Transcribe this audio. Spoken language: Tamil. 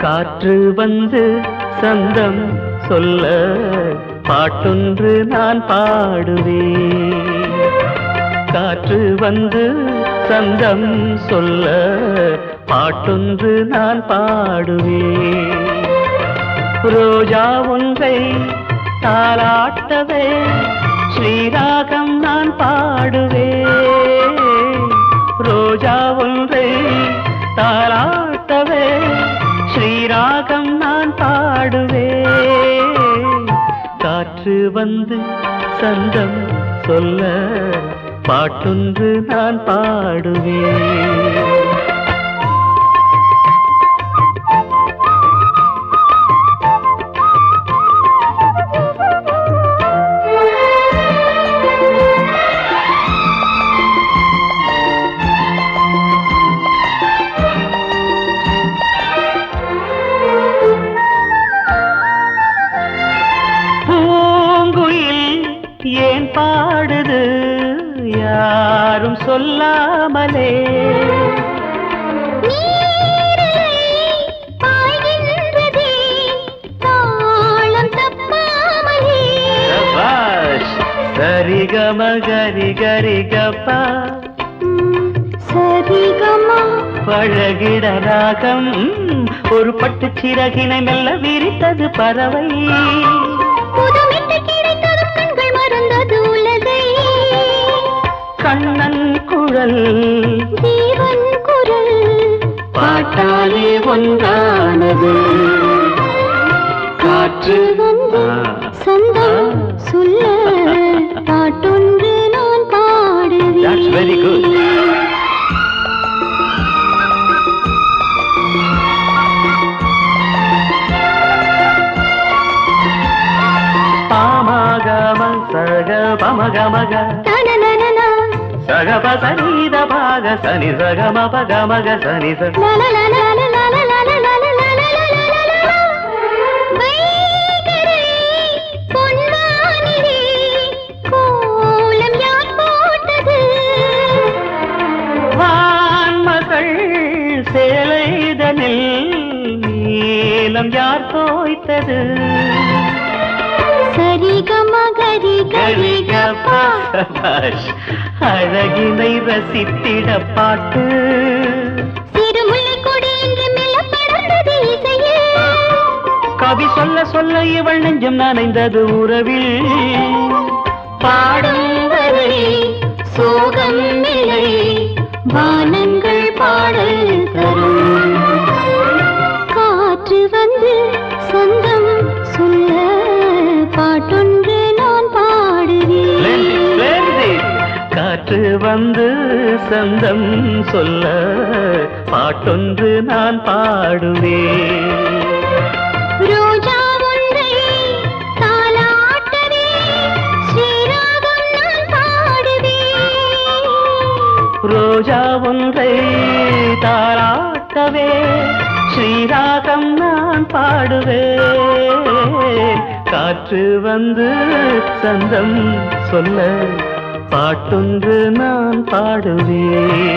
காற்று வந்து சந்தம் சொல்ல பாட்டொன்று நான் பாடுவேன். காற்று வந்து சந்தம் சொல்ல பாட்டொன்று நான் பாடுவேன். ரோஜா ஒன்றை தாலாட்டவே ஸ்ரீராகம் நான் பாடுவேன். ரோஜா ஒன்றை தாலாட்டவே ஸ்ரீராகம் நான் பாடுவேன். காற்று வந்து சந்தம் சொல்ல பாட்டொன்று நான் பாடுவேன். ஏன் பாடுது யாரும் சொல்லாமலே? சரிகம கரி கரிகப்பா சரிகமா பழகிட ராகம் ஒரு பட்டு சிறகினை மெல்ல விரித்தது பறவை. கண்ணன் குழல் ஜீவன் குரல் பாட்டாலே ஒன்றானது. காற்று வந்து சந்தம் சொல்ல பாட்டொன்று நான் பாடுவேன். Very good. பாமகம சக பமகமக சகப சனித பாக சனி சகம பகமக சனி ச. வான்மகள் சேலைதனில் நீலம் யார் தோய்த்தது? அழகினை ரசித்திட பாட்டு கவி சொல்ல சொல்ல இவள் நெஞ்சம் நனைந்தது உறவில். பாடும் வரை சோகம் இல்லை வானங்கள் பாடல் தரும். காற்று வந்து சொந்தம் சொல்ல பாட்டொன்று நான் பாடுவேன். காற்று வந்து சந்தம் சொல்ல பாட்டொன்று நான் பாடுவேன். ரோஜா ஒன்றை தாலாட்டவே ஸ்ரீராகம் நான் பாடுவேன். ரோஜா ஒன்றை தாலாட்டவே ஸ்ரீராகம் நான் பாடுவேன். காற்று வந்து சந்தம் சொல்ல பாட்டொன்று நான் பாடுவேன்.